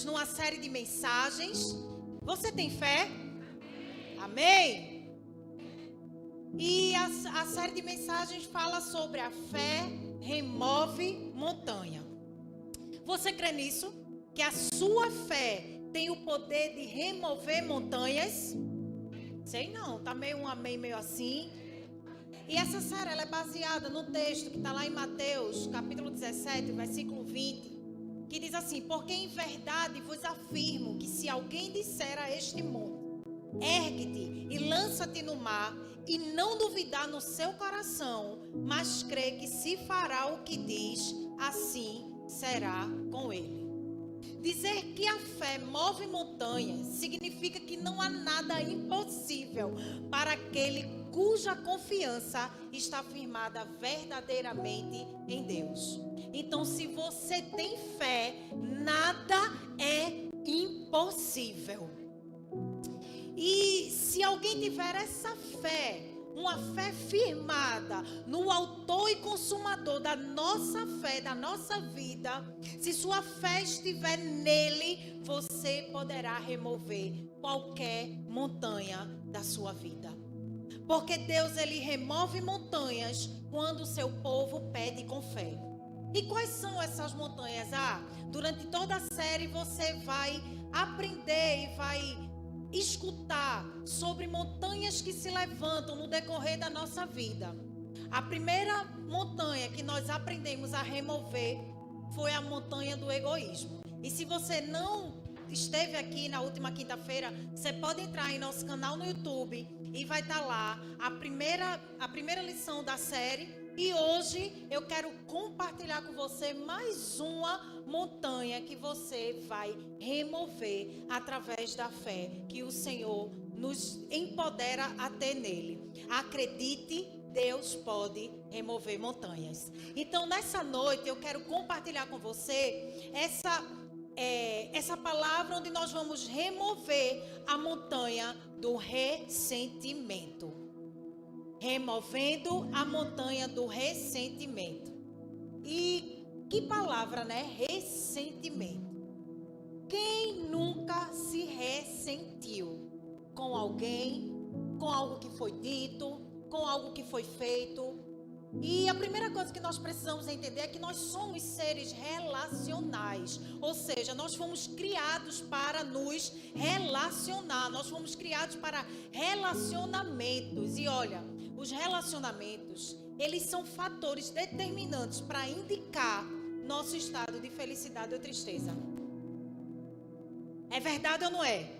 numa série de mensagens. Você tem fé? Amém? E a série de mensagens fala sobre a fé remove montanha. Você crê nisso? Que a sua fé tem o poder de remover montanhas? Sei não, tá meio um amém, meio assim. E essa série ela é baseada no texto que está lá em Mateus, capítulo 17, versículo 20, que diz assim: porque em verdade vos afirmo que se alguém disser a este monte, ergue-te e lança-te no mar, e não duvidar no seu coração, mas crê que se fará o que diz, assim será com ele. Dizer que a fé move montanhas significa que não há nada impossível para aquele cuja confiança está firmada verdadeiramente em Deus. Então, se você tem fé, nada é impossível. E se alguém tiver essa fé, uma fé firmada no autor e consumador da nossa fé, da nossa vida, se sua fé estiver nele, você poderá remover qualquer montanha da sua vida. Porque Deus, ele remove montanhas quando o seu povo pede com fé. E quais são essas montanhas? Durante toda a série você vai aprender e vai escutar sobre montanhas que se levantam no decorrer da nossa vida. A primeira montanha que nós aprendemos a remover foi a montanha do egoísmo. E se você não esteve aqui na última quinta-feira, você pode entrar em nosso canal no YouTube e vai estar lá a primeira lição da série. E hoje eu quero compartilhar com você mais uma montanha que você vai remover através da fé que o Senhor nos empodera a ter nele. Acredite, Deus pode remover montanhas. Então, nessa noite eu quero compartilhar com você essa palavra onde nós vamos remover a montanha do ressentimento. Removendo a montanha do ressentimento. E que palavra, né? Ressentimento. Quem nunca se ressentiu com alguém, com algo que foi dito, com algo que foi feito? E a primeira coisa que nós precisamos entender é que nós somos seres relacionais. Ou seja, nós fomos criados para nos relacionar. Nós fomos criados para relacionamentos. E olha, os relacionamentos, eles são fatores determinantes para indicar nosso estado de felicidade ou tristeza. É verdade ou não é?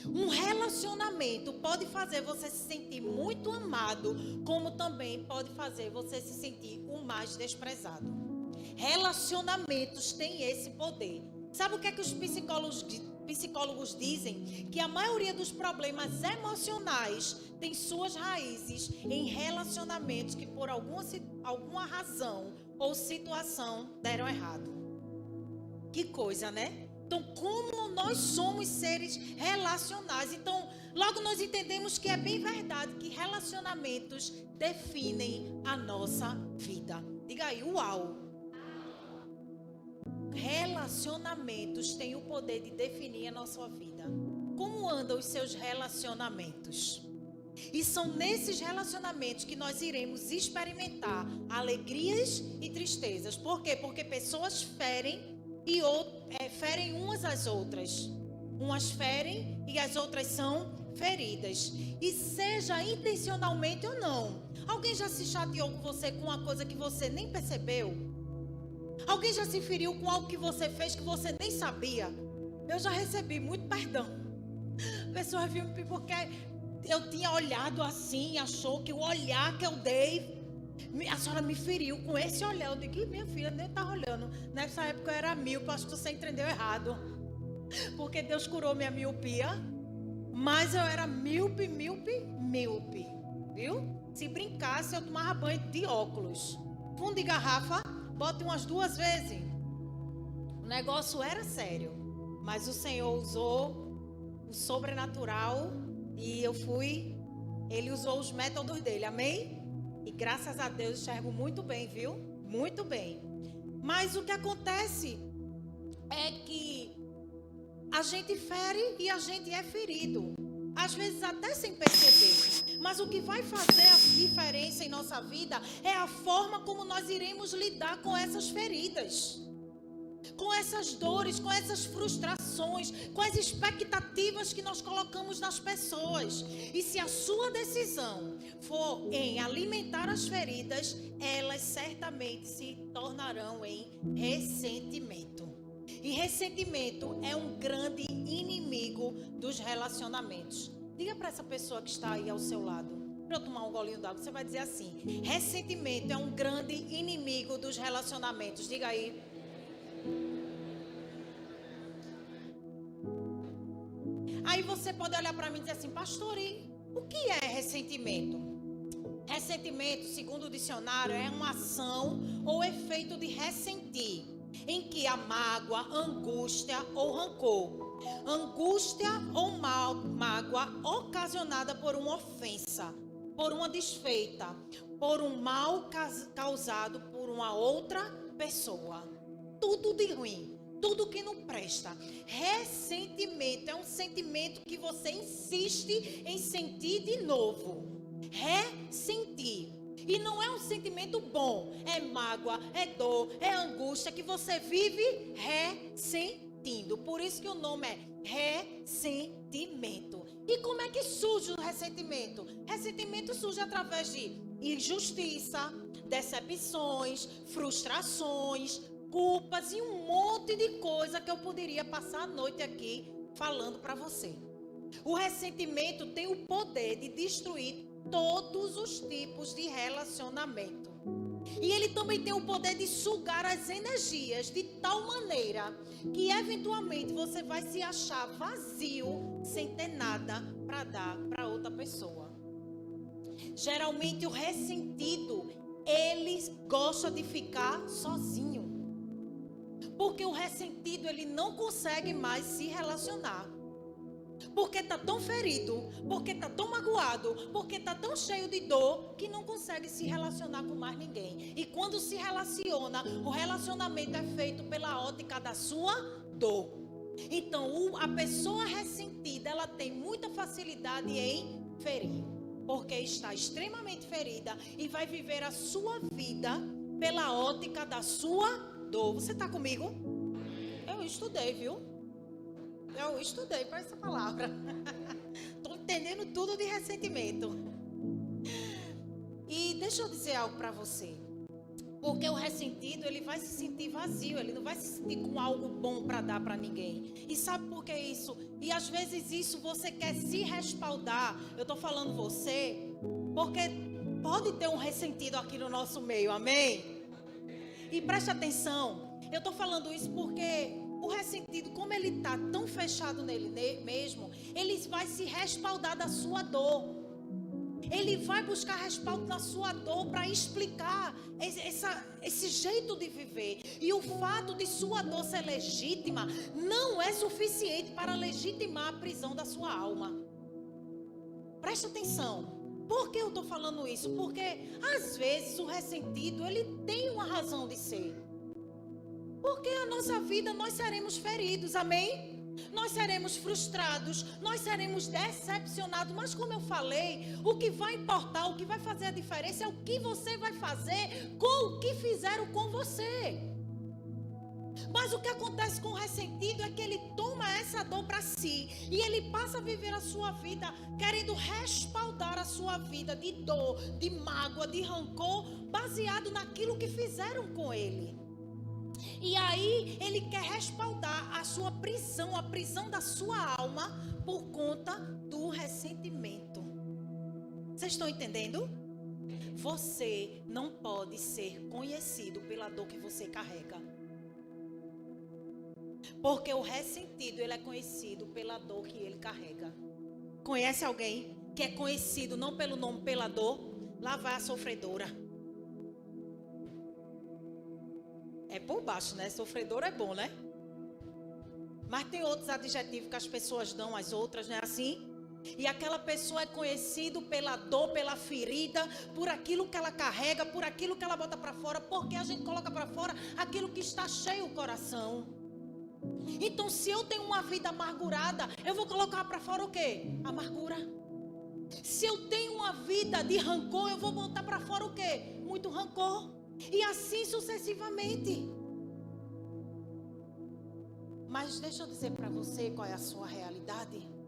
Um relacionamento pode fazer você se sentir muito amado, como também pode fazer você se sentir o mais desprezado. Relacionamentos têm esse poder. Sabe o que é que os psicólogos dizem? Que a maioria dos problemas emocionais tem suas raízes em relacionamentos que por alguma razão ou situação deram errado. Que coisa, né? Então, como nós somos seres relacionais, então logo nós entendemos que é bem verdade que relacionamentos definem a nossa vida. Diga aí, uau! Relacionamentos têm o poder de definir a nossa vida. Como andam os seus relacionamentos? E são nesses relacionamentos que nós iremos experimentar alegrias e tristezas. Por quê? Porque pessoas ferem ferem umas às outras. Umas ferem e as outras são feridas. E seja intencionalmente ou não. Alguém já se chateou com você com uma coisa que você nem percebeu? Alguém já se feriu com algo que você fez que você nem sabia? Eu já recebi muito perdão. Pessoas viram porque eu tinha olhado assim, achou que o olhar que eu dei, a senhora me feriu com esse olhar. Eu digo, minha filha nem está olhando. Nessa época eu era míope, acho que você entendeu errado. Porque Deus curou minha miopia. Mas eu era míope. Viu? Se brincasse, eu tomava banho de óculos. Fundo de garrafa, bote umas 2 vezes. O negócio era sério. Mas o Senhor usou o sobrenatural e Ele usou os métodos dele, amém? E graças a Deus enxergo muito bem, viu? Muito bem. Mas o que acontece é que A gente fere e a gente é ferido. Às vezes até sem perceber. Mas o que vai fazer a diferença em nossa vida é a forma como nós iremos lidar com essas feridas. Com essas dores, com essas frustrações, com as expectativas que nós colocamos nas pessoas. E se a sua decisão for em alimentar as feridas, elas certamente se tornarão em ressentimento. E ressentimento é um grande inimigo dos relacionamentos. Diga para essa pessoa que está aí ao seu lado, para eu tomar um golinho d'água, você vai dizer assim: ressentimento é um grande inimigo dos relacionamentos. Diga aí. Aí você pode olhar para mim e dizer assim: pastor, o que é ressentimento? Ressentimento, segundo o dicionário, é uma ação ou efeito de ressentir, em que a mágoa, angústia ou rancor. Angústia ou mágoa ocasionada por uma ofensa, por uma desfeita, por um mal causado por uma outra pessoa. Tudo de ruim. Tudo que não presta. Ressentimento é um sentimento que você insiste em sentir de novo. Ressentir. E não é um sentimento bom. É mágoa, é dor, é angústia que você vive ressentindo. Por isso que o nome é ressentimento. E como é que surge o ressentimento? Ressentimento surge através de injustiça, decepções, frustrações, culpas e um monte de coisa que eu poderia passar a noite aqui falando para você. O ressentimento tem o poder de destruir todos os tipos de relacionamento. E ele também tem o poder de sugar as energias de tal maneira que eventualmente você vai se achar vazio sem ter nada para dar para outra pessoa. Geralmente o ressentido, ele gosta de ficar sozinho. Porque o ressentido, ele não consegue mais se relacionar. Porque está tão ferido, porque está tão magoado, porque está tão cheio de dor, que não consegue se relacionar com mais ninguém. E quando se relaciona, o relacionamento é feito pela ótica da sua dor. Então, a pessoa ressentida, ela tem muita facilidade em ferir. Porque está extremamente ferida e vai viver a sua vida pela ótica da sua dor. Você está comigo? Eu estudei, viu? Eu estudei para essa palavra. Estou entendendo tudo de ressentimento. E deixa eu dizer algo para você. Porque o ressentido, ele vai se sentir vazio. Ele não vai se sentir com algo bom para dar para ninguém. E sabe por que isso? E às vezes isso você quer se respaldar. Eu estou falando você, porque pode ter um ressentido aqui no nosso meio. Amém? E preste atenção, eu estou falando isso porque o ressentido, como ele está tão fechado nele mesmo, ele vai se respaldar da sua dor. Ele vai buscar respaldo na sua dor para explicar esse jeito de viver. E o fato de sua dor ser legítima não é suficiente para legitimar a prisão da sua alma. Preste atenção. Por que eu estou falando isso? Porque às vezes o ressentido, ele tem uma razão de ser. Porque a nossa vida nós seremos feridos, amém? Nós seremos frustrados, nós seremos decepcionados. Mas como eu falei, o que vai importar, o que vai fazer a diferença é o que você vai fazer com o que fizeram com você. Mas o que acontece com o ressentido é que ele toma essa dor para si e ele passa a viver a sua vida querendo respaldar a sua vida de dor, de mágoa, de rancor, baseado naquilo que fizeram com ele. E aí ele quer respaldar a sua prisão, a prisão da sua alma por conta do ressentimento. Vocês estão entendendo? Você não pode ser conhecido pela dor que você carrega. Porque o ressentido, ele é conhecido pela dor que ele carrega. Conhece alguém que é conhecido não pelo nome, pela dor? Lá vai a sofredora. É por baixo, né? Sofredora é bom, né? Mas tem outros adjetivos que as pessoas dão às outras, não é assim? E aquela pessoa é conhecida pela dor, pela ferida, por aquilo que ela carrega, por aquilo que ela bota para fora, porque a gente coloca para fora aquilo que está cheio o coração. Então, se eu tenho uma vida amargurada, eu vou colocar para fora o quê? Amargura. Se eu tenho uma vida de rancor, eu vou botar para fora o quê? Muito rancor. E assim sucessivamente. Mas deixa eu dizer para você qual é a sua realidade.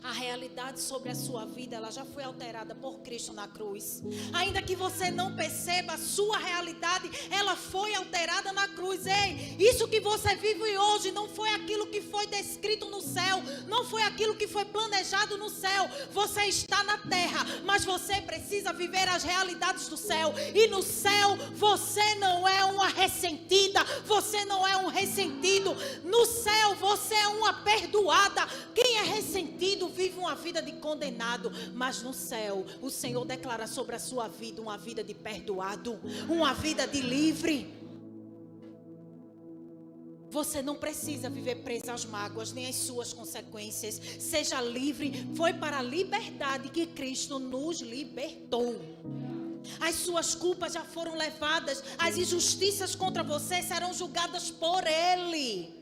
A realidade sobre a sua vida, ela já foi alterada por Cristo na cruz. Ainda que você não perceba, a sua realidade, ela foi alterada na cruz. Ei, isso que você vive hoje não foi aquilo que foi descrito no céu, não foi aquilo que foi planejado no céu. Você está na terra, mas você precisa viver as realidades do céu. E no céu, você não é uma ressentida, você não é um ressentido. No céu, você é uma perdoada. Quem é ressentido vive uma vida de condenado, mas no céu o Senhor declara sobre a sua vida uma vida de perdoado, uma vida de livre. Você não precisa viver preso às mágoas nem às suas consequências. Seja livre. Foi para a liberdade que Cristo nos libertou. As suas culpas já foram levadas, as injustiças contra você serão julgadas por Ele.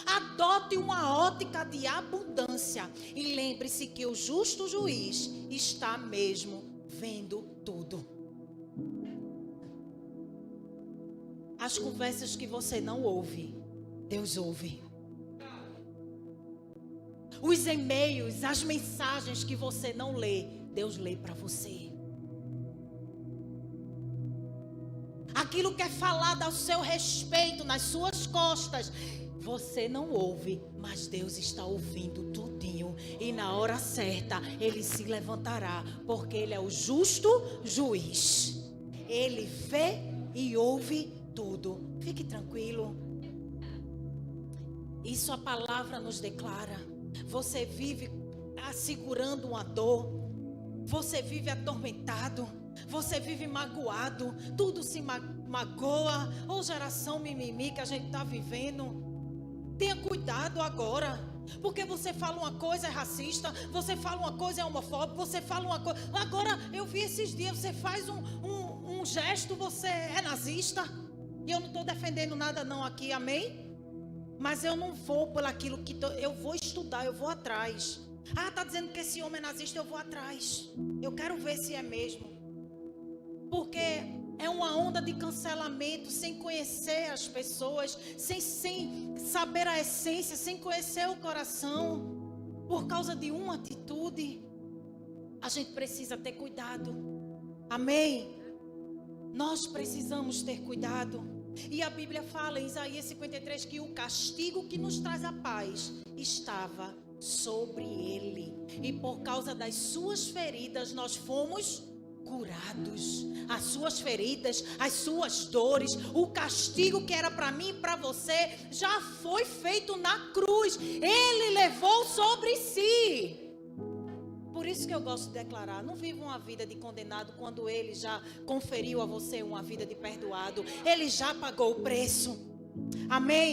Adote uma ótica de abundância e lembre-se que o justo juiz está mesmo vendo tudo. As conversas que você não ouve, Deus ouve. Os e-mails, as mensagens que você não lê, Deus lê para você. Aquilo que é falado ao seu respeito, nas suas costas, você não ouve, mas Deus está ouvindo tudinho. E na hora certa, Ele se levantará, porque Ele é o justo juiz. Ele vê e ouve tudo. Fique tranquilo. Isso a palavra nos declara. Você vive segurando uma dor. Você vive atormentado. Você vive magoado. Tudo se magoa. Ou geração mimimi que a gente está vivendo. Tenha cuidado agora, porque você fala uma coisa é racista, você fala uma coisa é homofóbico, você fala uma coisa... Agora, eu vi esses dias, você faz um gesto, você é nazista. E eu não estou defendendo nada não aqui, amém? Mas eu não vou por aquilo que... Eu vou estudar, eu vou atrás. Ah, está dizendo que esse homem é nazista, eu vou atrás. Eu quero ver se é mesmo. Porque... é uma onda de cancelamento, sem conhecer as pessoas, sem saber a essência, sem conhecer o coração, por causa de uma atitude. A gente precisa ter cuidado. Amém? Nós precisamos ter cuidado. E a Bíblia fala em Isaías 53 que o castigo que nos traz a paz estava sobre ele. E por causa das suas feridas nós fomos curados. As suas feridas, as suas dores, o castigo que era para mim e para você já foi feito na cruz. Ele levou sobre si. Por isso que eu gosto de declarar, não viva uma vida de condenado quando Ele já conferiu a você uma vida de perdoado. Ele já pagou o preço. Amém?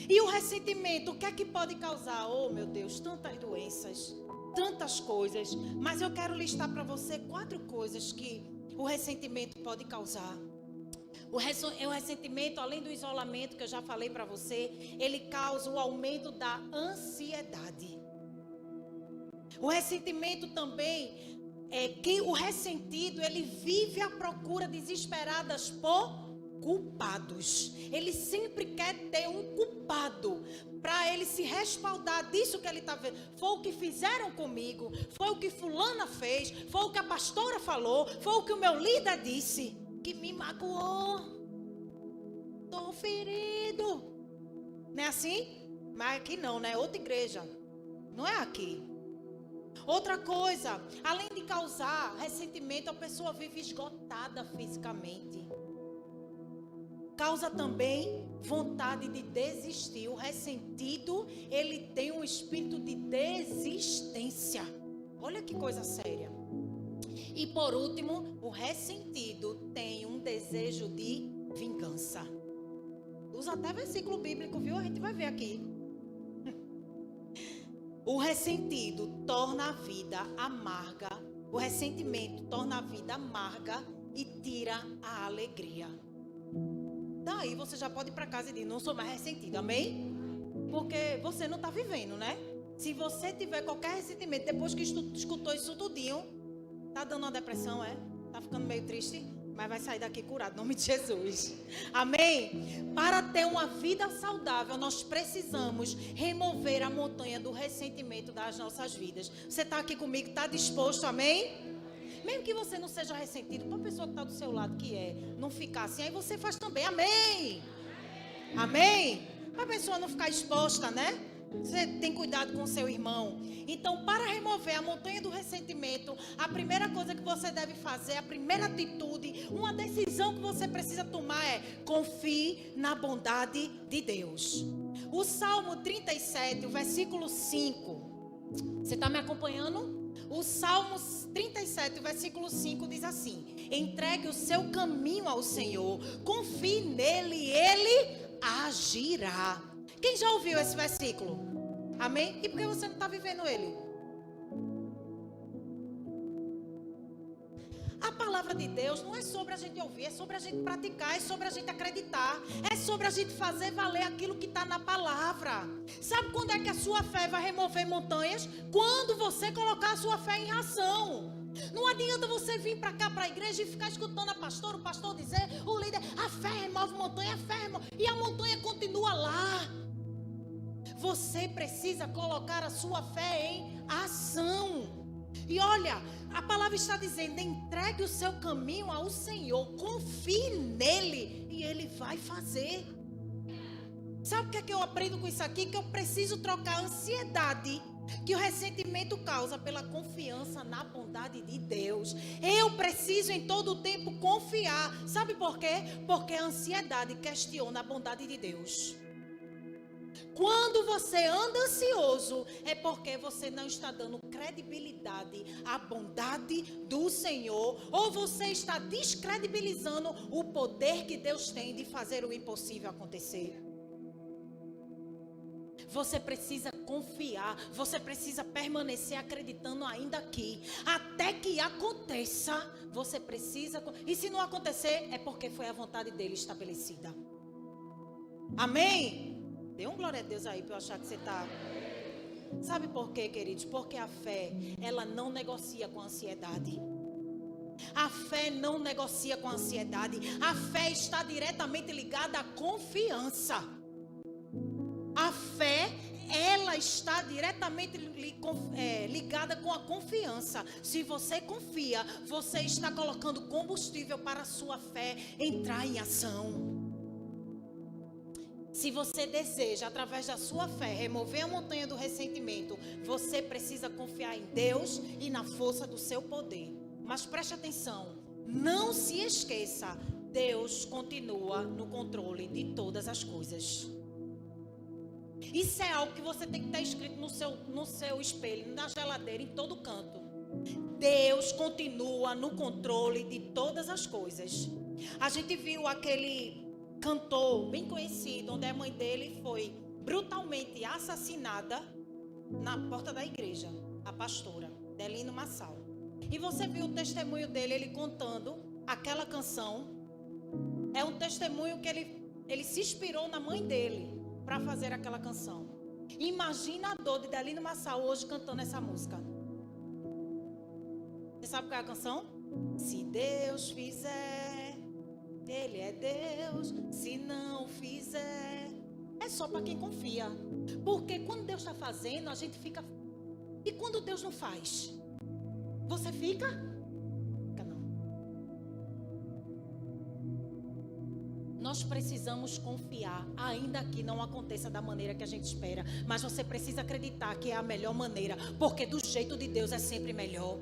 E o ressentimento, o que é que pode causar? Oh meu Deus, tantas doenças, tantas coisas. Mas eu quero listar para você 4 coisas que o ressentimento pode causar. O ressentimento, além do isolamento que eu já falei para você, ele causa o aumento da ansiedade. O ressentimento também é que o ressentido, ele vive à procura desesperadas por culpados. Ele sempre quer ter um culpado para ele se respaldar disso que ele está vendo. Foi o que fizeram comigo, foi o que fulana fez, foi o que a pastora falou, foi o que o meu líder disse, que me magoou. Estou ferido. Não é assim? Mas aqui não, né? Outra igreja. Não é aqui. Outra coisa, além de causar ressentimento, a pessoa vive esgotada fisicamente. Causa também vontade de desistir. O ressentido, ele tem um espírito de desistência. Olha que coisa séria. E por último, o ressentido tem um desejo de vingança. Usa até versículo bíblico, viu? A gente vai ver aqui. O ressentido torna a vida amarga. O ressentimento torna a vida amarga e tira a alegria. Daí você já pode ir para casa e dizer, não sou mais ressentido, amém? Porque você não está vivendo, né? Se você tiver qualquer ressentimento, depois que escutou isso tudinho, tá dando uma depressão, tá ficando meio triste, mas vai sair daqui curado, em nome de Jesus. Amém? Para ter uma vida saudável, nós precisamos remover a montanha do ressentimento das nossas vidas. Você está aqui comigo, está disposto, amém? Mesmo que você não seja ressentido, para a pessoa que está do seu lado não ficar assim, aí você faz também, amém? Amém? Para a pessoa não ficar exposta, né? Você tem cuidado com o seu irmão. Então, para remover a montanha do ressentimento, a primeira coisa que você deve fazer, a primeira atitude, uma decisão que você precisa tomar é: confie na bondade de Deus. O Salmo 37, o versículo 5. Você está me acompanhando? O Salmo 37, o versículo 5 diz assim: entregue o seu caminho ao Senhor, confie nele e ele agirá. Quem já ouviu esse versículo? Amém? E por que você não está vivendo ele? A palavra de Deus não é sobre a gente ouvir, é sobre a gente praticar, é sobre a gente acreditar, é sobre a gente fazer valer aquilo que está na palavra. Sabe quando é que a sua fé vai remover montanhas? Quando você colocar a sua fé em ação. Não adianta você vir para cá, para a igreja, e ficar escutando o pastor dizer, o líder: a fé remove montanha, a fé remove, e a montanha continua lá. Você precisa colocar a sua fé em ação. E olha, a palavra está dizendo: entregue o seu caminho ao Senhor, confie nele e ele vai fazer. Sabe o que é que eu aprendo com isso aqui? Que eu preciso trocar a ansiedade que o ressentimento causa pela confiança na bondade de Deus. Eu preciso em todo o tempo confiar. Sabe por quê? Porque a ansiedade questiona a bondade de Deus. Quando você anda ansioso, é porque você não está dando credibilidade à bondade do Senhor, ou você está descredibilizando o poder que Deus tem de fazer o impossível acontecer. Você precisa confiar, você precisa permanecer acreditando ainda aqui, até que aconteça. Você precisa, e se não acontecer, é porque foi a vontade dele estabelecida. Amém? Dê um glória a Deus aí para eu achar que você está. Sabe por quê, queridos? Porque a fé, ela não negocia com a ansiedade. A fé não negocia com a ansiedade. A fé está diretamente ligada à confiança. A fé, ela está diretamente ligada com a confiança. Se você confia, você está colocando combustível para a sua fé entrar em ação. Se você deseja, através da sua fé, remover a montanha do ressentimento, você precisa confiar em Deus e na força do seu poder. Mas preste atenção, não se esqueça, Deus continua no controle de todas as coisas. Isso é algo que você tem que ter escrito no seu espelho, na geladeira, em todo canto. Deus continua no controle de todas as coisas. A gente viu aquele cantor bem conhecido, onde a mãe dele foi brutalmente assassinada na porta da igreja, a pastora Delino Massal. E você viu o testemunho dele, ele contando aquela canção. É um testemunho que ele se inspirou na mãe dele para fazer aquela canção. Imagina a dor de Delino Massal hoje cantando essa música. Você sabe qual é a canção? Se Deus fizer, Ele é Deus. Se não fizer, é só para quem confia. Porque quando Deus está fazendo, a gente fica. E quando Deus não faz? Você fica? Fica não. Nós precisamos confiar, ainda que não aconteça da maneira que a gente espera. Mas você precisa acreditar que é a melhor maneira. Porque do jeito de Deus é sempre melhor.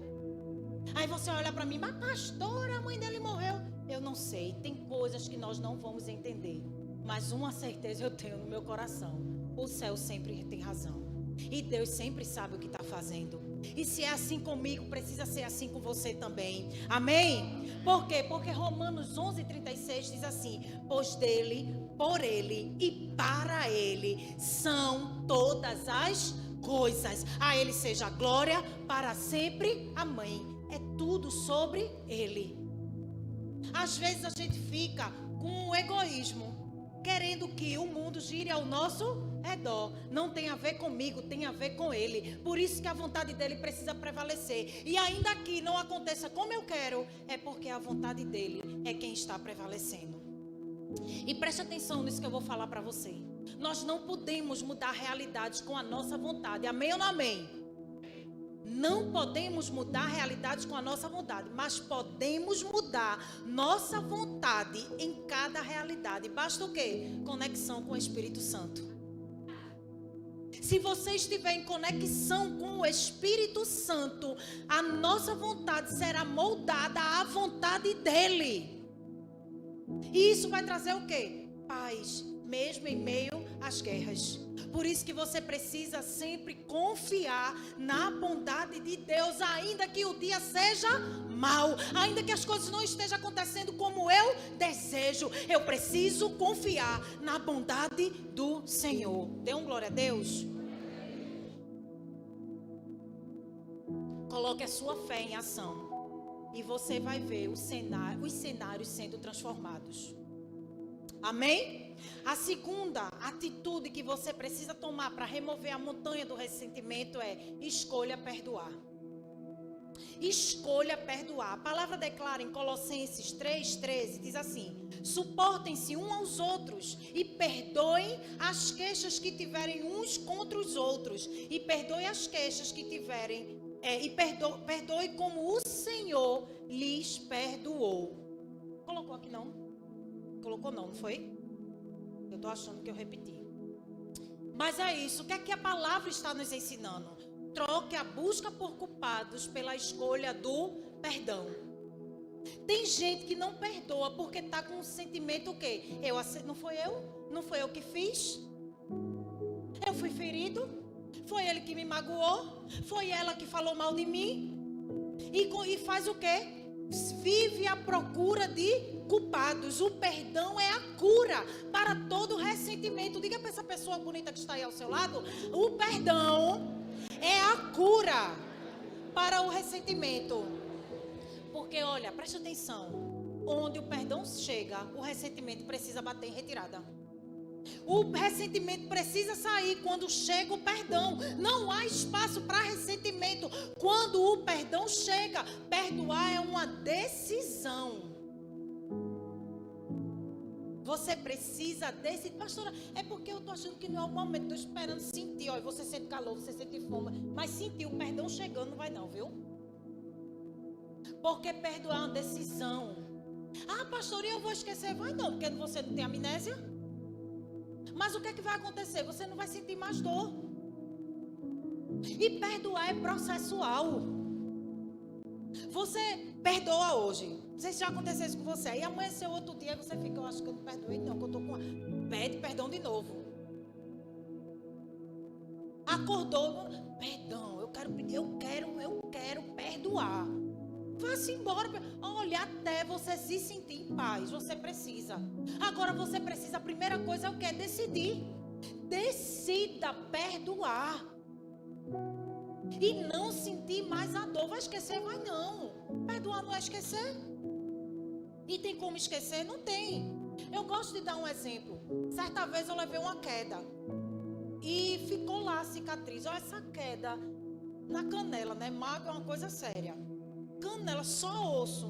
Aí você olha para mim: mas pastora, a mãe dele morreu. Eu não sei, tem coisas que nós não vamos entender. Mas uma certeza eu tenho no meu coração: o céu sempre tem razão. E Deus sempre sabe o que está fazendo. E se é assim comigo, precisa ser assim com você também. Amém? Por quê? Porque Romanos 11:36 diz assim: pois dele, por ele e para ele são todas as coisas. A ele seja a glória para sempre. Amém. É tudo sobre ele. Às vezes a gente fica com o egoísmo, querendo que o mundo gire ao nosso redor. Não tem a ver comigo, tem a ver com Ele. Por isso que a vontade dEle precisa prevalecer. E ainda que não aconteça como eu quero, é porque a vontade dEle é quem está prevalecendo. E preste atenção nisso que eu vou falar para você. Nós não podemos mudar realidades com a nossa vontade. Amém ou não amém? Não podemos mudar realidades com a nossa vontade, mas podemos mudar nossa vontade em cada realidade. Basta o quê? Conexão com o Espírito Santo. Se você estiver em conexão com o Espírito Santo, a nossa vontade será moldada à vontade dEle. E isso vai trazer o quê? Paz, mesmo em meio às guerras. Por isso que você precisa sempre confiar na bondade de Deus, ainda que o dia seja mau, ainda que as coisas não estejam acontecendo como eu desejo. Eu preciso confiar na bondade do Senhor. Dê um glória a Deus. Coloque a sua fé em ação e você vai ver os cenários sendo transformados. Amém? A segunda atitude que você precisa tomar para remover a montanha do ressentimento é: escolha perdoar. Escolha perdoar. A palavra declara em Colossenses 3:13, diz assim: suportem-se uns aos outros e perdoem as queixas que tiverem uns contra os outros. E perdoe as queixas que tiverem, perdoe como o Senhor lhes perdoou. Colocou aqui não? Colocou não foi? Eu estou achando que eu repeti. Mas é isso. O que é que a palavra está nos ensinando? Troque a busca por culpados pela escolha do perdão. Tem gente que não perdoa porque está com um sentimento o quê? Não foi eu que fiz? Eu fui ferido? Foi ele que me magoou? Foi ela que falou mal de mim? E faz o quê? Vive à procura de culpados. O perdão é a cura para todo ressentimento. Diga para essa pessoa bonita que está aí ao seu lado: o perdão é a cura para o ressentimento. Porque olha, preste atenção, onde o perdão chega, o ressentimento precisa bater em retirada. O ressentimento precisa sair quando chega o perdão. Não há espaço para ressentimento quando o perdão chega. Perdoar é uma decisão. Você precisa decidir. Pastora, é porque eu estou achando que não é o momento. Estou esperando sentir. Olha, você sente calor, você sente fome. Mas sentir o perdão chegando não vai não, viu? Porque perdoar é uma decisão. Ah, pastora, eu vou esquecer. Vai não, porque você não tem amnésia. Mas o que é que vai acontecer? Você não vai sentir mais dor. E perdoar é processual. Você perdoa hoje. Não sei se já aconteceu isso com você. Aí amanheceu outro dia e você fica: eu acho que eu não perdoei não, que eu estou com... Pede perdão de novo. Acordou, perdão, eu quero perdoar. Vá-se embora. Olha, até você se sentir em paz, você precisa. Agora você precisa, a primeira coisa é o que? Decidir. Decida perdoar. E não sentir mais a dor. Vai esquecer? Vai não. Perdoar não é esquecer. E tem como esquecer? Não tem. Eu gosto de dar um exemplo. Certa vez eu levei uma queda. E ficou lá a cicatriz. Olha essa queda na canela, né? Mago é uma coisa séria. Canela, só osso.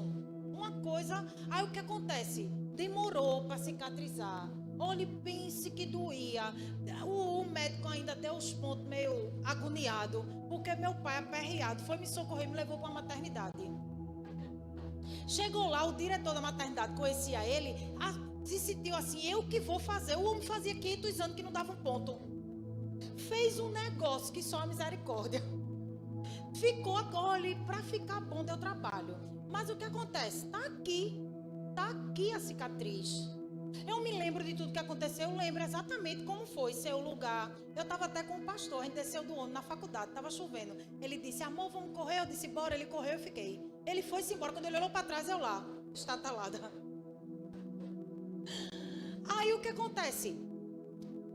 Uma coisa. Aí o que acontece? Demorou para cicatrizar. Olhe, pense que doía. O médico ainda deu os pontos meio agoniado. Porque meu pai, aperreado, foi me socorrer e me levou para a maternidade. Chegou lá, o diretor da maternidade, conhecia ele, se sentiu assim: eu que vou fazer. O homem fazia 500 anos que não dava um ponto. Fez um negócio que só a misericórdia. Ficou agora, para ficar bom deu trabalho. Mas o que acontece? Está aqui a cicatriz. Eu me lembro de tudo que aconteceu, eu lembro exatamente como foi seu lugar. Eu estava até com o pastor, a gente desceu do ônibus na faculdade, estava chovendo. Ele disse: amor, vamos correr? Eu disse: bora. Ele correu, eu fiquei. Ele foi-se embora, quando ele olhou para trás, eu lá, estatalada. Aí o que acontece?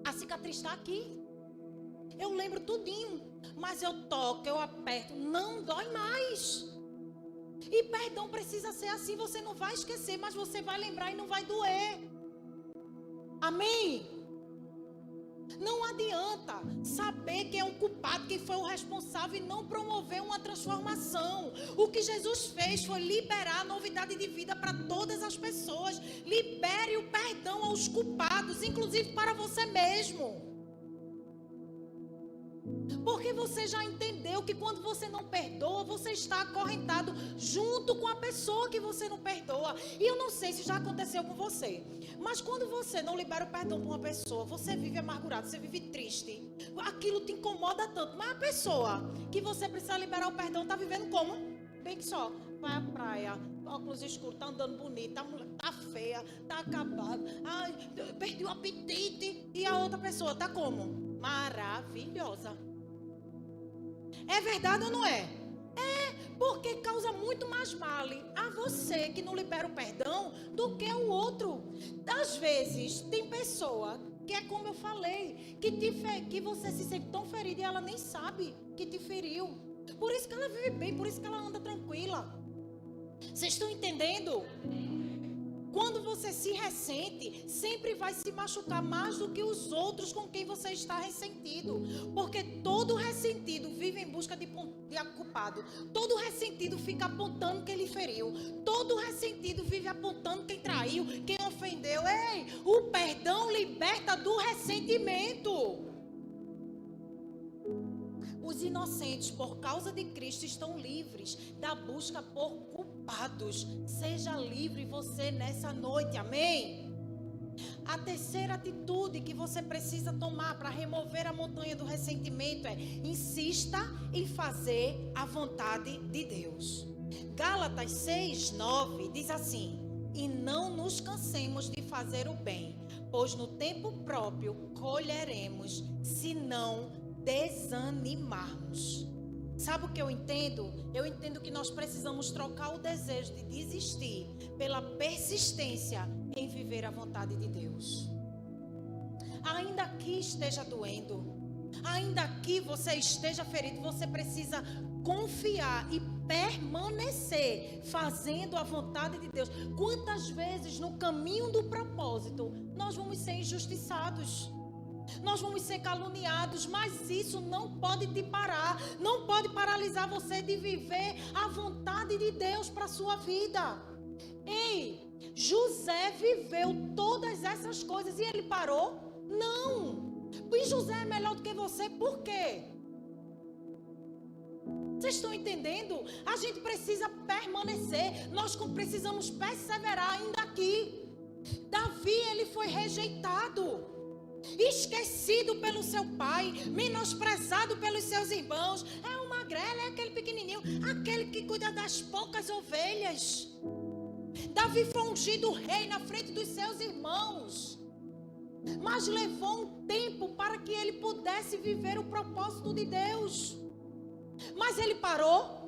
A cicatriz está aqui. Eu lembro tudinho, mas eu toco, eu aperto, não dói mais. E perdão precisa ser assim, você não vai esquecer, mas você vai lembrar e não vai doer. Amém? Não adianta saber quem é o culpado, quem foi o responsável e não promover uma transformação. O que Jesus fez foi liberar a novidade de vida para todas as pessoas. Libere o perdão aos culpados, inclusive para você mesmo. Porque você já entendeu que quando você não perdoa, você está acorrentado junto com a pessoa que você não perdoa. E eu não sei se já aconteceu com você, mas quando você não libera o perdão para uma pessoa, você vive amargurado, você vive triste. Aquilo te incomoda tanto. Mas a pessoa que você precisa liberar o perdão está vivendo como? Bem que só, vai à praia, óculos escuros, tá andando bonita, tá feia, tá acabada, ai, perdi o apetite. E a outra pessoa tá como? Maravilhosa. É verdade ou não é? É, porque causa muito mais mal a você que não libera o perdão do que o outro. Às vezes tem pessoa que é como eu falei, que você se sente tão ferida e ela nem sabe que te feriu. Por isso que ela vive bem, por isso que ela anda tranquila. Vocês estão entendendo? Quando você se ressente, sempre vai se machucar mais do que os outros com quem você está ressentido. Porque todo ressentido vive em busca de culpado. Todo ressentido fica apontando quem lhe feriu. Todo ressentido vive apontando quem traiu, quem ofendeu. Ei, o perdão liberta do ressentimento. Os inocentes, por causa de Cristo, estão livres da busca por culpados. Seja livre você nessa noite, amém? A terceira atitude que você precisa tomar para remover a montanha do ressentimento é: insista em fazer a vontade de Deus. Gálatas 6:9 diz assim: e não nos cansemos de fazer o bem, pois no tempo próprio colheremos, se não desanimarmos. Sabe o que eu entendo? Eu entendo que nós precisamos trocar o desejo de desistir pela persistência em viver a vontade de Deus. Ainda que esteja doendo, ainda que você esteja ferido, você precisa confiar e permanecer fazendo a vontade de Deus. Quantas vezes no caminho do propósito nós vamos ser injustiçados? Nós vamos ser caluniados, mas isso não pode te parar, não pode paralisar você de viver a vontade de Deus para a sua vida. Ei, José viveu todas essas coisas e ele parou? Não. E José é melhor do que você, por quê? Vocês estão entendendo? A gente precisa permanecer, nós precisamos perseverar ainda aqui. Davi, ele foi rejeitado, esquecido pelo seu pai, menosprezado pelos seus irmãos. É o magrelo, é aquele pequenininho, aquele que cuida das poucas ovelhas. Davi foi ungido rei na frente dos seus irmãos, mas levou um tempo para que ele pudesse viver o propósito de Deus. Mas ele parou?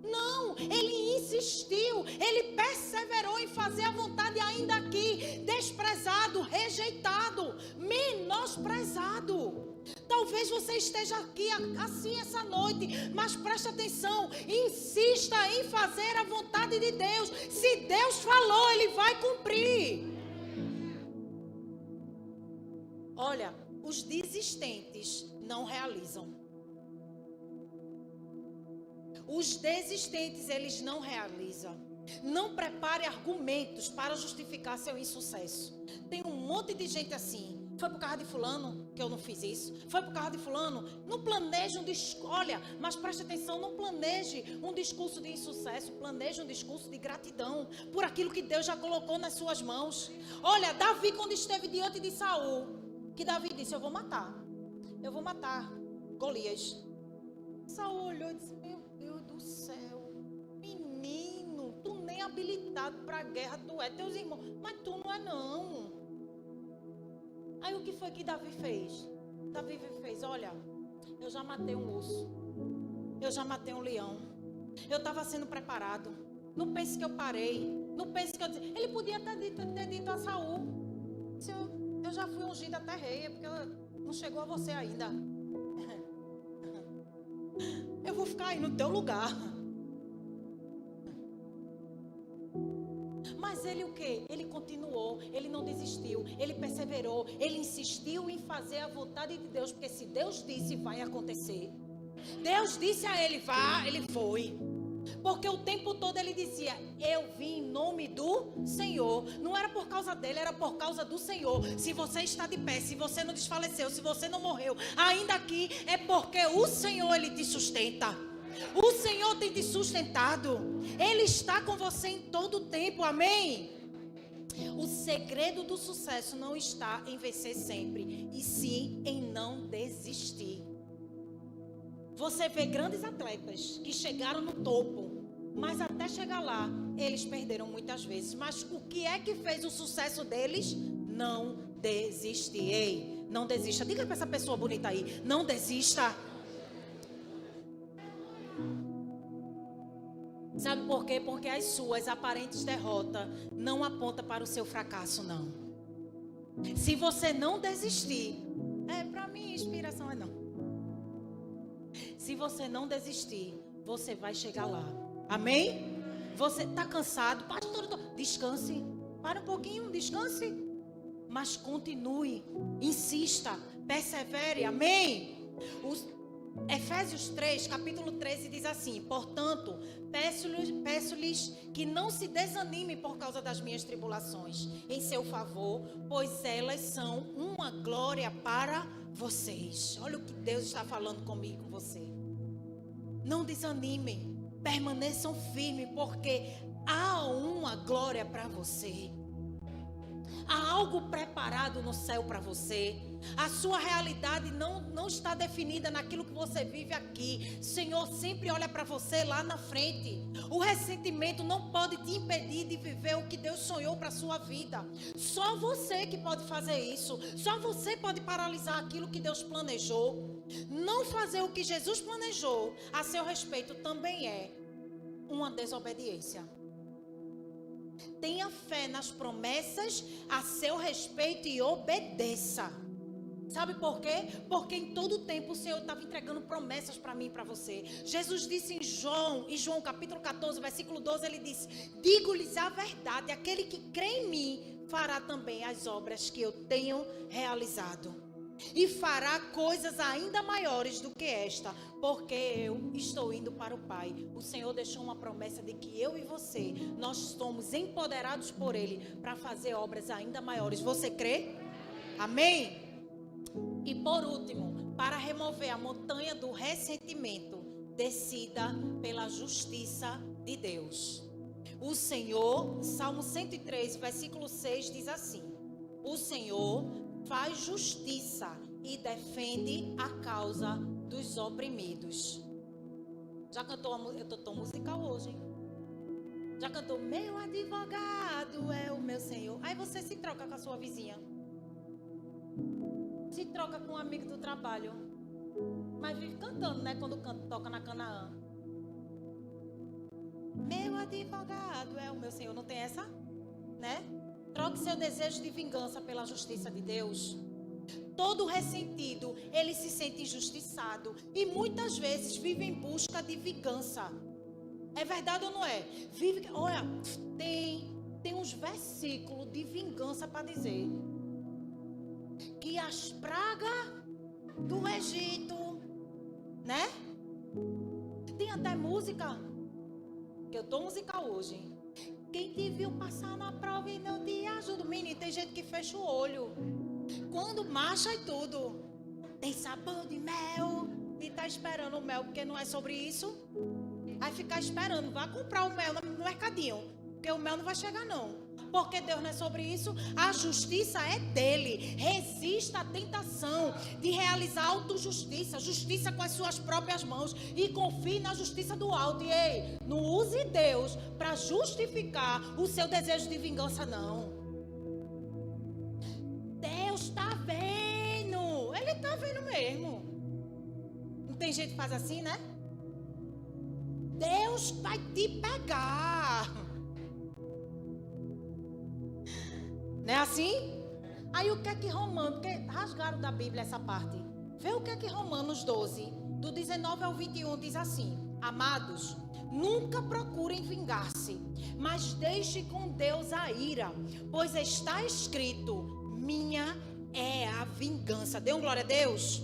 Não, ele insistiu, ele perseverou em fazer a vontade ainda aqui, desprezado, rejeitado, menosprezado. Talvez você esteja aqui assim essa noite, mas preste atenção, insista em fazer a vontade de Deus. Se Deus falou, Ele vai cumprir. Olha, os desistentes não realizam. Os desistentes, eles não realizam. Não prepare argumentos para justificar seu insucesso. Tem um monte de gente assim. Foi por causa de fulano que eu não fiz isso. Foi por causa de fulano. Não planeje um discurso. Olha, mas preste atenção, não planeje um discurso de insucesso. Planeje um discurso de gratidão por aquilo que Deus já colocou nas suas mãos. Olha, Davi, quando esteve diante de Saul, que Davi disse: eu vou matar Golias. Saul olhou e disse: meu Deus do céu, menino, tu nem habilitado para a guerra tu é, teus irmãos, mas tu não é não. Aí o que foi que Davi fez? Davi fez: olha, eu já matei um urso, eu já matei um leão, eu estava sendo preparado, não pense que eu parei, não pense que eu disse. Ele podia ter dito a Saul: eu já fui ungido até rei, é porque não chegou a você ainda. Eu vou ficar aí no teu lugar. Mas Mas ele o quê? Ele continuou, ele não desistiu, ele perseverou, ele insistiu em fazer a vontade de Deus, porque se Deus disse, vai acontecer. Deus disse a ele, vá, ele foi. Porque o tempo todo ele dizia, eu vim em nome do Senhor. Não era por causa dele, era por causa do Senhor. Se você está de pé, se você não desfaleceu, se você não morreu, ainda aqui é porque o Senhor, ele te sustenta. O Senhor tem te sustentado. Ele está com você em todo o tempo, amém? O segredo do sucesso não está em vencer sempre, e sim em não desistir. Você vê grandes atletas que chegaram no topo, mas até chegar lá, eles perderam muitas vezes. Mas o que é que fez o sucesso deles? Não desistir. Ei, não desista. Diga para essa pessoa bonita aí, não desista. Sabe por quê? Porque as suas aparentes derrotas não apontam para o seu fracasso, não. Se você não desistir, para mim inspiração é não. Se você não desistir, você vai chegar lá. Amém? Você está cansado? Pastor, descanse. Para um pouquinho, descanse. Mas continue, insista, persevere. Amém? Efésios 3, capítulo 13 diz assim: portanto, peço-lhes que não se desanimem por causa das minhas tribulações em seu favor, pois elas são uma glória para vocês. Olha o que Deus está falando comigo, com você. Não desanimem, permaneçam firmes, porque há uma glória para você. Há algo preparado no céu para você. A sua realidade não está definida naquilo que você vive aqui. O Senhor sempre olha para você lá na frente. O ressentimento não pode te impedir de viver o que Deus sonhou para a sua vida. Só você que pode fazer isso. Só você pode paralisar aquilo que Deus planejou. Não fazer o que Jesus planejou a seu respeito também é uma desobediência. Tenha fé nas promessas a seu respeito e obedeça. Sabe por quê? Porque em todo tempo o Senhor estava entregando promessas para mim e para você. Jesus disse em João capítulo 14, versículo 12, ele disse: digo-lhes a verdade, aquele que crê em mim fará também as obras que eu tenho realizado. E fará coisas ainda maiores do que esta, porque eu estou indo para o Pai. O Senhor deixou uma promessa de que eu e você, nós somos empoderados por Ele para fazer obras ainda maiores. Você crê? Amém? E por último, para remover a montanha do ressentimento, decida pela justiça de Deus. O Senhor, Salmo 103, versículo 6 diz assim: o Senhor faz justiça e defende a causa dos oprimidos. Já cantou, eu estou tão musical hoje, hein? Já cantou, meu advogado é o meu Senhor. Aí você se troca com a sua vizinha. Se troca com um amigo do trabalho. Mas vive cantando, né? Quando toca na Canaã. Meu advogado é o meu Senhor. Não tem essa? Né? Troque seu desejo de vingança pela justiça de Deus. Todo ressentido, ele se sente injustiçado e muitas vezes vive em busca de vingança. É verdade ou não é? Olha, tem uns versículos de vingança para dizer que as pragas do Egito, né? Tem até música, que eu tô musical hoje, hein? Quem te viu passar na prova e não te ajuda. Menino, tem gente que fecha o olho quando marcha e tudo. Tem sabor de mel e tá esperando o mel, porque não é sobre isso. Aí ficar esperando, vai comprar o mel no mercadinho, porque o mel não vai chegar não. Porque Deus não é sobre isso. A justiça é dele. Resista à tentação de realizar autojustiça, justiça com as suas próprias mãos, e confie na justiça do alto. E ei, não use Deus para justificar o seu desejo de vingança, não. Deus está vendo. Ele está vendo mesmo. Não tem gente que faz assim, né? Deus vai te pegar. Não é assim? Aí o que é que Romanos, porque rasgaram da Bíblia essa parte. Vê o que é que Romanos 12, do 19 ao 21 diz assim: amados, Nunca procurem vingar-se, mas deixe com Deus a ira, pois está escrito: minha é a vingança. Dê um glória a Deus.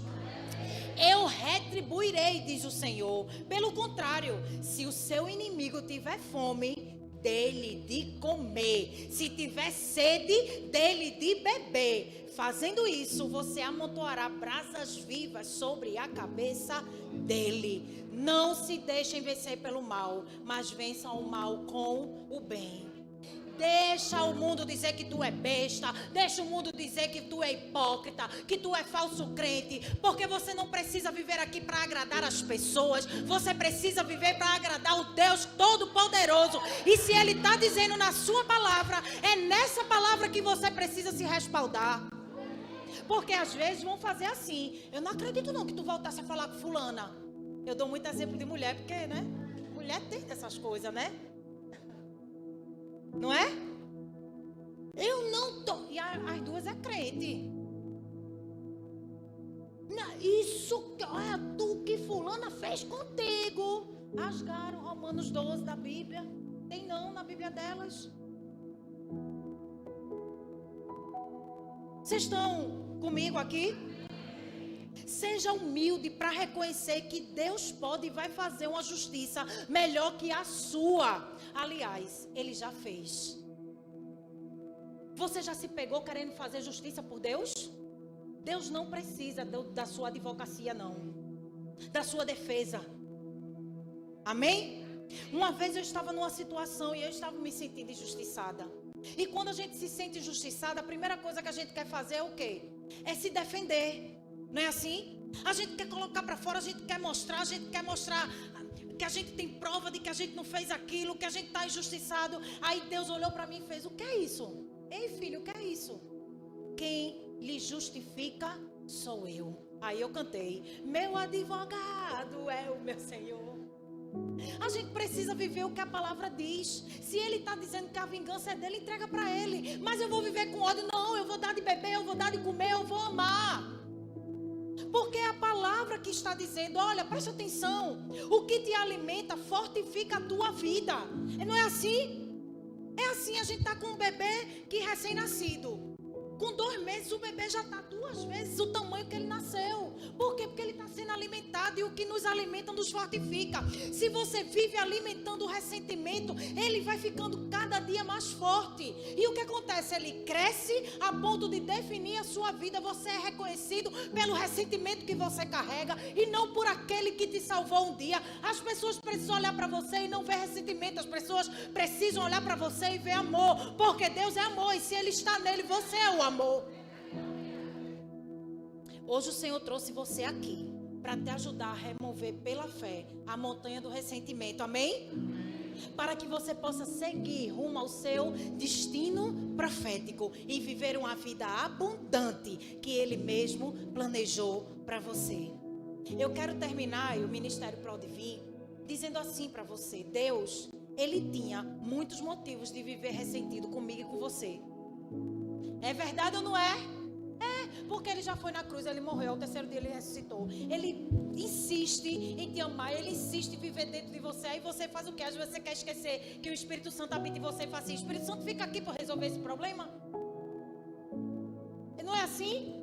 Eu retribuirei, diz o Senhor. Pelo contrário, se o seu inimigo tiver fome, dê-lhe de comer. Se tiver sede, dê-lhe de beber. Fazendo isso, você amontoará brasas vivas sobre a cabeça dele. Não se deixem vencer pelo mal, mas vençam o mal com o bem. Deixa o mundo dizer que tu é besta. Deixa o mundo dizer que tu é hipócrita, que tu é falso crente. Porque você não precisa viver aqui para agradar as pessoas. Você precisa viver para agradar o Deus Todo-Poderoso. E se Ele está dizendo na sua palavra, é nessa palavra que você precisa se respaldar. Porque às vezes vão fazer assim: eu não acredito não que tu voltasse a falar com fulana. Eu dou muito exemplo de mulher, porque, né? Mulher tem dessas coisas, né? Não é? Eu não tô. E as duas é crente. Isso, olha, tu que fulana fez contigo. Rasgaram Romanos 12 da Bíblia. Tem não na Bíblia delas. Vocês estão comigo aqui? Seja humilde para reconhecer que Deus pode e vai fazer uma justiça melhor que a sua. Aliás, Ele já fez. Você já se pegou querendo fazer justiça por Deus? Deus não precisa da sua advocacia, não. Da sua defesa. Amém? Uma vez eu estava numa situação e eu estava me sentindo injustiçada. E quando a gente se sente injustiçada, a primeira coisa que a gente quer fazer é o quê? É se defender. Não é assim? A gente quer colocar para fora, a gente quer mostrar que a gente tem prova de que a gente não fez aquilo, que a gente está injustiçado. Aí Deus olhou para mim e fez: o que é isso? Ei, filho, o que é isso? Quem lhe justifica sou eu. Aí eu cantei: meu advogado é o meu Senhor. A gente precisa viver o que a palavra diz. Se Ele está dizendo que a vingança é dele, entrega para Ele. Mas eu vou viver com ódio? Não, eu vou dar de beber, eu vou dar de comer, eu vou amar. Porque é a palavra que está dizendo: olha, presta atenção, o que te alimenta fortifica a tua vida. Não é assim? É assim, a gente está com um bebê que recém-nascido. Com 2 meses o bebê já está 2 vezes o tamanho que ele nasceu. Por quê? Porque ele está sendo alimentado, e o que nos alimenta nos fortifica. Se você vive alimentando o ressentimento, ele vai ficando cada dia mais forte. E o que acontece? Ele cresce a ponto de definir a sua vida. Você é reconhecido pelo ressentimento que você carrega e não por aquele que te salvou um dia. As pessoas precisam olhar para você e não ver ressentimento. As pessoas precisam olhar para você e ver amor. Porque Deus é amor, e se Ele está nele, você é o amor. Hoje o Senhor trouxe você aqui para te ajudar a remover pela fé a montanha do ressentimento. Amém? Para que você possa seguir rumo ao seu destino profético e viver uma vida abundante que Ele mesmo planejou para você. Eu quero terminar o Ministério Pode Vir dizendo assim para você: Deus, Ele tinha muitos motivos de viver ressentido comigo e com você. É verdade ou não é? É, porque Ele já foi na cruz, Ele morreu, ao 3º dia Ele ressuscitou. Ele insiste em te amar, Ele insiste em viver dentro de você. Aí você faz o quê? Às vezes você quer esquecer que o Espírito Santo habita em você e fala assim: Espírito Santo, fica aqui para resolver esse problema. Não é assim?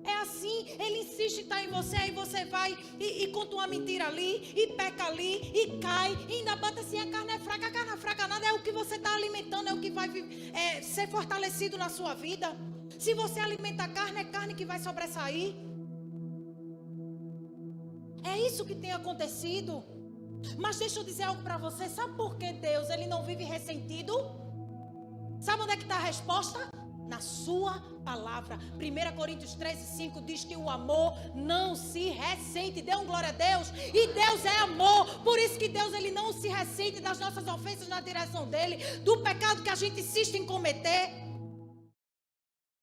É assim, Ele insiste em estar em você, aí você vai e conta uma mentira ali, e peca ali, e cai, e ainda bota assim: a carne é fraca nada, é o que você está alimentando, é o que vai ser fortalecido na sua vida. Se você alimenta a carne, é carne que vai sobressair. É isso que tem acontecido. Mas deixa eu dizer algo para você: sabe por que Deus, Ele não vive ressentido? Sabe onde é que está a resposta? Na sua palavra. 1 Coríntios 13:5 diz que o amor não se ressente. Dê um glória a Deus. E Deus é amor. Por isso que Deus, Ele não se ressente das nossas ofensas na direção dele, do pecado que a gente insiste em cometer.